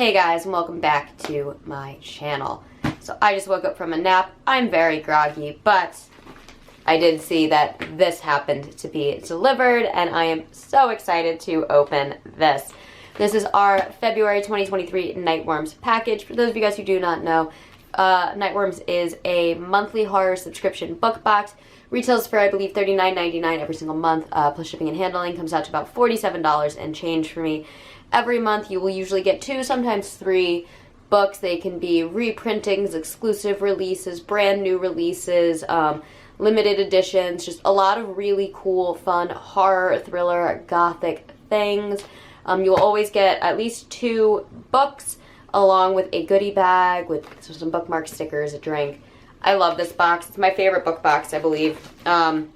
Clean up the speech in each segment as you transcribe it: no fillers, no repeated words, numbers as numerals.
Hey guys, and welcome back to my channel. So I just woke up from a nap. I'm very groggy, but I did see that this happened to be delivered, and I am so excited to open this. This is our February 2023 Nightworms package. For those of you guys who do not know, Nightworms is a monthly horror subscription book box. Retails for, I believe, $39.99 every single month, plus shipping and handling. Comes out to about $47 and change for me. Every month you will usually get 2, sometimes 3 books. They can be reprintings, exclusive releases, brand new releases, limited editions, just a lot of really cool, fun horror, thriller, gothic things. You will always get at least 2 books along with a goodie bag with some bookmark stickers, a drink. I love this box. It's my favorite book box, I believe. And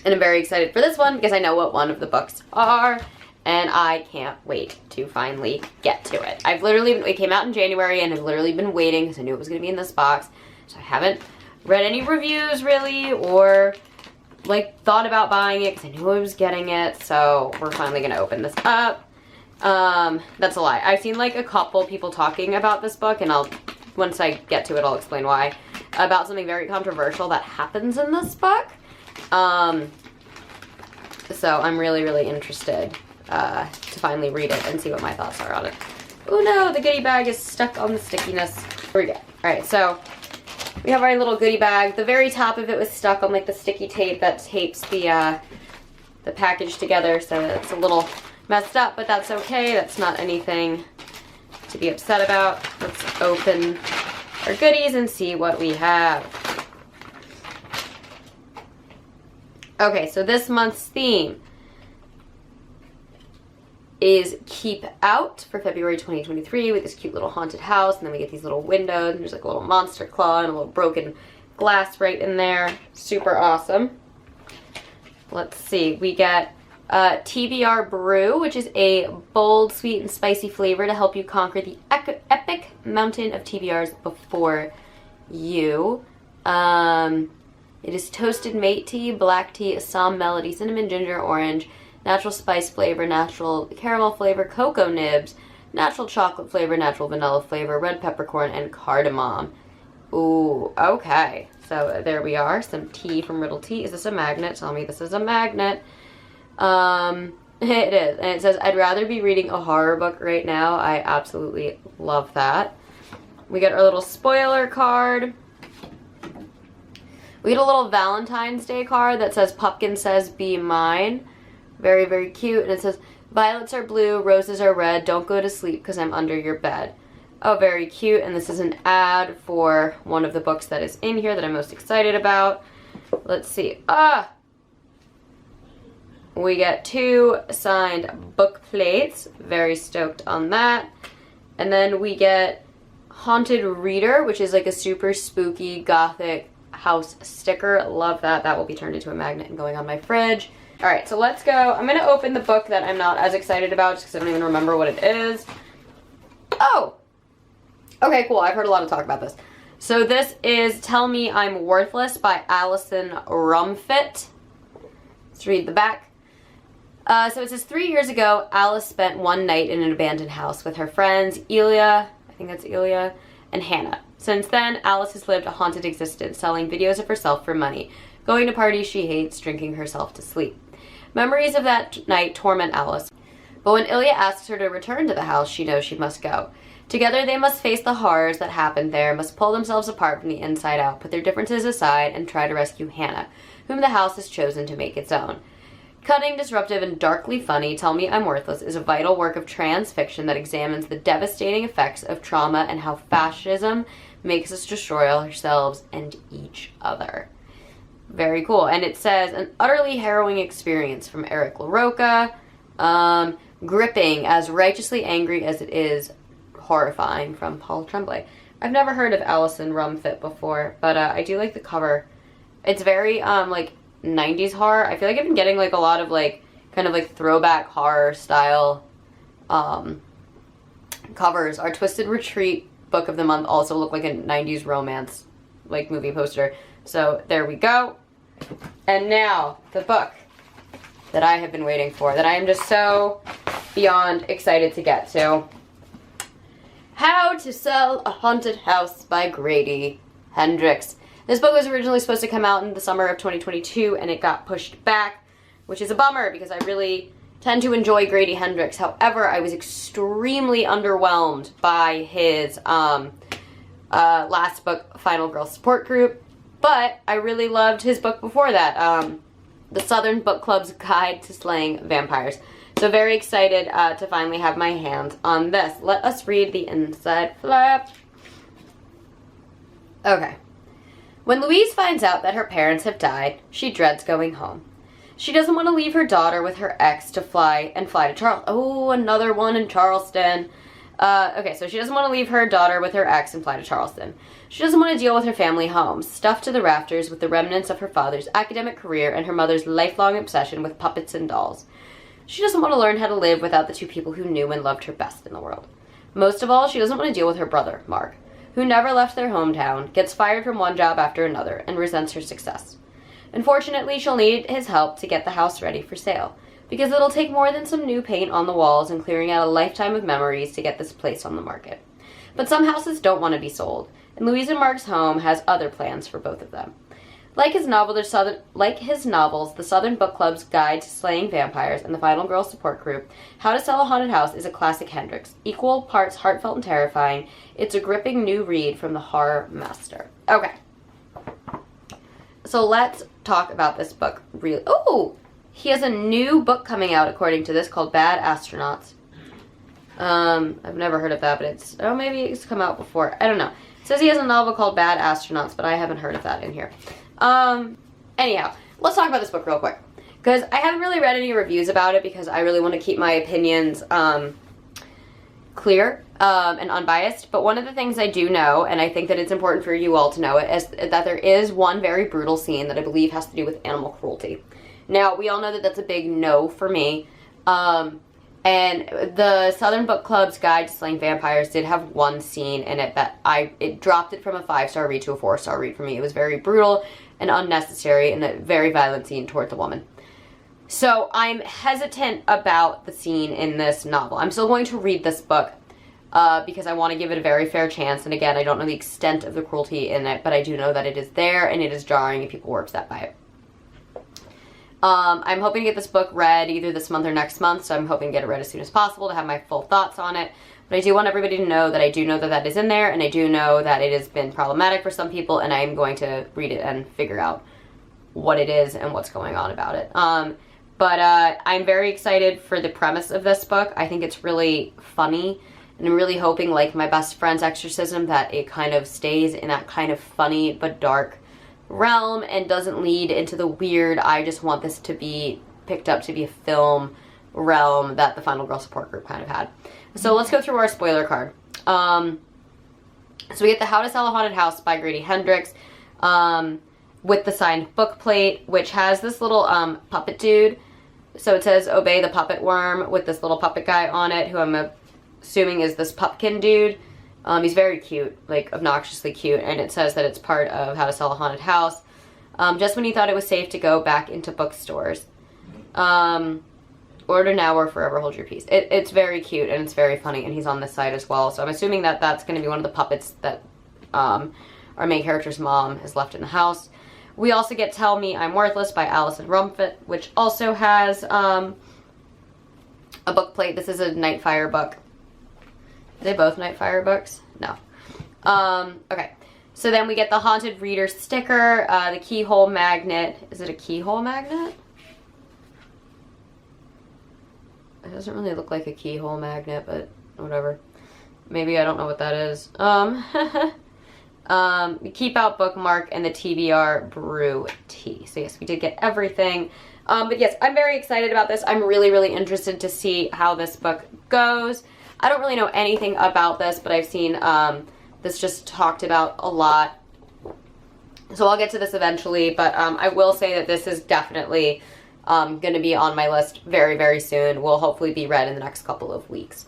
I'm very excited for this one because I know what one of the books are. And I can't wait to finally get to it. It came out in January, and I've literally been waiting because I knew it was going to be in this box. So I haven't read any reviews, really, or, like, thought about buying it because I knew I was getting it. So we're finally going to open this up. That's a lie. I've seen, like, a couple people talking about this book, and once I get to it, I'll explain why. About something very controversial that happens in this book. So I'm really, really interested to finally read it and see what my thoughts are on it. Oh no, the goodie bag is stuck on the stickiness. Here we go. Alright, so we have our little goodie bag. The very top of it was stuck on like the sticky tape that tapes the package together, so it's a little messed up, but that's okay. That's not anything to be upset about. Let's open our goodies and see what we have. Okay, so this month's theme is Keep Out for February 2023 with this cute little haunted house, and then we get these little windows, and there's like a little monster claw and a little broken glass right in there. Super awesome. Let's see, we get TBR Brew, which is a bold, sweet, and spicy flavor to help you conquer the epic mountain of TBRs before you. It is toasted mate tea, black tea, Assam melody, cinnamon, ginger, orange, natural spice flavor, natural caramel flavor, cocoa nibs, natural chocolate flavor, natural vanilla flavor, red peppercorn, and cardamom. Ooh, okay. So there we are. Some tea from Riddle Tea. Is this a magnet? Tell me this is a magnet. It is. And it says, I'd rather be reading a horror book right now. I absolutely love that. We get our little spoiler card. We get a little Valentine's Day card that says, Pumpkin says, be mine. Very, very cute. And it says, violets are blue, roses are red. Don't go to sleep because I'm under your bed. Oh, very cute. And this is an ad for one of the books that is in here that I'm most excited about. Let's see. We get 2 signed book plates. Very stoked on that. And then we get Haunted Reader, which is like a super spooky gothic house sticker. Love that. That will be turned into a magnet and going on my fridge. Alright, so let's go. I'm going to open the book that I'm not as excited about just because I don't even remember what it is. Oh! Okay, cool. I've heard a lot of talk about this. So this is Tell Me I'm Worthless by Alison Rumfitt. Let's read the back. So it says, 3 years ago, Alice spent one night in an abandoned house with her friends, Elia, I think that's Elia, and Hannah. Since then, Alice has lived a haunted existence, selling videos of herself for money, going to parties she hates, drinking herself to sleep. Memories of that night torment Alice, but when Ilya asks her to return to the house, she knows she must go. Together they must face the horrors that happened there, must pull themselves apart from the inside out, put their differences aside, and try to rescue Hannah, whom the house has chosen to make its own. Cunning, disruptive, and darkly funny, Tell Me I'm Worthless is a vital work of trans fiction that examines the devastating effects of trauma and how fascism makes us destroy ourselves and each other. Very cool. And it says, an utterly harrowing experience from Eric LaRocca. Gripping, as righteously angry as it is horrifying from Paul Tremblay. I've never heard of Alison Rumfitt before, but I do like the cover. It's very, like, 90s horror. I feel like I've been getting, like, a lot of, like, kind of, like, throwback horror style covers. Our Twisted Retreat book of the month also looked like a 90s romance, like, movie poster. So there we go. And now the book that I have been waiting for, that I am just so beyond excited to get to. How to Sell a Haunted House by Grady Hendrix. This book was originally supposed to come out in the summer of 2022 and it got pushed back, which is a bummer because I really tend to enjoy Grady Hendrix. However, I was extremely underwhelmed by his last book, Final Girl Support Group, but I really loved his book before that, The Southern Book Club's Guide to Slaying Vampires. So very excited to finally have my hands on this. Let us read the inside flap. Okay. When Louise finds out that her parents have died, she dreads going home. She doesn't want to leave her daughter with her ex to fly to Charleston. Oh, another one in Charleston. Okay, so she doesn't want to leave her daughter with her ex and fly to Charleston. She doesn't want to deal with her family home, stuffed to the rafters with the remnants of her father's academic career and her mother's lifelong obsession with puppets and dolls. She doesn't want to learn how to live without the two people who knew and loved her best in the world. Most of all, she doesn't want to deal with her brother, Mark, who never left their hometown, gets fired from one job after another, and resents her success. Unfortunately, she'll need his help to get the house ready for sale, because it'll take more than some new paint on the walls and clearing out a lifetime of memories to get this place on the market. But some houses don't want to be sold, and Louise and Mark's home has other plans for both of them. Like his novels, The Southern Book Club's Guide to Slaying Vampires and The Final Girl Support Group, How to Sell a Haunted House is a classic Hendrix, equal parts heartfelt and terrifying. It's a gripping new read from the horror master. Okay. So let's talk about this book. Oh! He has a new book coming out, according to this, called Bad Astronauts. I've never heard of that, but it's... Oh, maybe it's come out before. I don't know. It says he has a novel called Bad Astronauts, but I haven't heard of that in here. Anyhow, let's talk about this book real quick. Because I haven't really read any reviews about it because I really want to keep my opinions, clear, and unbiased. But one of the things I do know, and I think that it's important for you all to know it, is that there is one very brutal scene that I believe has to do with animal cruelty. Now, we all know that that's a big no for me. And the Southern Book Club's Guide to Slaying Vampires did have one scene in it that it dropped it from a 5-star read to a 4-star read for me. It was very brutal and unnecessary and a very violent scene towards the woman. So I'm hesitant about the scene in this novel. I'm still going to read this book because I want to give it a very fair chance. And again, I don't know the extent of the cruelty in it, but I do know that it is there and it is jarring and people were upset by it. I'm hoping to get this book read either this month or next month, so I'm hoping to get it read as soon as possible to have my full thoughts on it. But I do want everybody to know that I do know that that is in there, and I do know that it has been problematic for some people, and I am going to read it and figure out what it is and what's going on about it. But I'm very excited for the premise of this book. I think it's really funny, and I'm really hoping, like My Best Friend's Exorcism, that it kind of stays in that kind of funny but dark realm and doesn't lead into the weird, I just want this to be picked up to be a film realm that the Final Girl Support Group kind of had. So let's go through our spoiler card. So we get the How to Sell a Haunted House by Grady Hendrix with the signed book plate, which has this little puppet dude. So it says Obey the Puppet Worm with this little puppet guy on it, who I'm assuming is this Pupkin dude. He's very cute, like obnoxiously cute, and it says that it's part of How to Sell a Haunted House. Just when you thought it was safe to go back into bookstores. Order now or forever hold your peace. It's very cute and it's very funny, and he's on this side as well. So I'm assuming that that's going to be one of the puppets that our main character's mom has left in the house. We also get Tell Me I'm Worthless by Alison Rumfitt, which also has a book plate. This is a Nightfire book. Are they both Nightfire books? No. Okay. So then we get the Haunted Reader sticker, the keyhole magnet. Is it a keyhole magnet? It doesn't really look like a keyhole magnet, but whatever. Maybe I don't know what that is. The Keep Out bookmark and the TBR brew tea. So yes, we did get everything. But yes, I'm very excited about this. I'm really, really interested to see how this book goes. I don't really know anything about this, but I've seen this just talked about a lot. So I'll get to this eventually, but I will say that this is definitely going to be on my list very, very soon. Will hopefully be read in the next couple of weeks.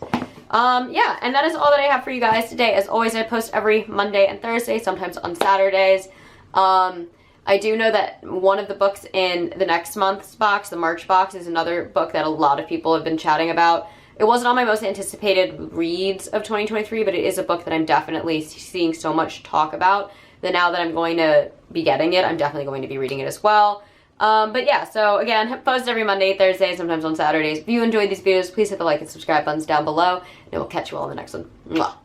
Yeah, and that is all that I have for you guys today. As always, I post every Monday and Thursday, sometimes on Saturdays. I do know that one of the books in the next month's box, the March box, is another book that a lot of people have been chatting about. It wasn't on my most anticipated reads of 2023, but it is a book that I'm definitely seeing so much talk about that now that I'm going to be getting it, I'm definitely going to be reading it as well. But yeah, so again, post every Monday, Thursday, sometimes on Saturdays. If you enjoyed these videos, please hit the like and subscribe buttons down below, and we'll catch you all in the next one. Mwah.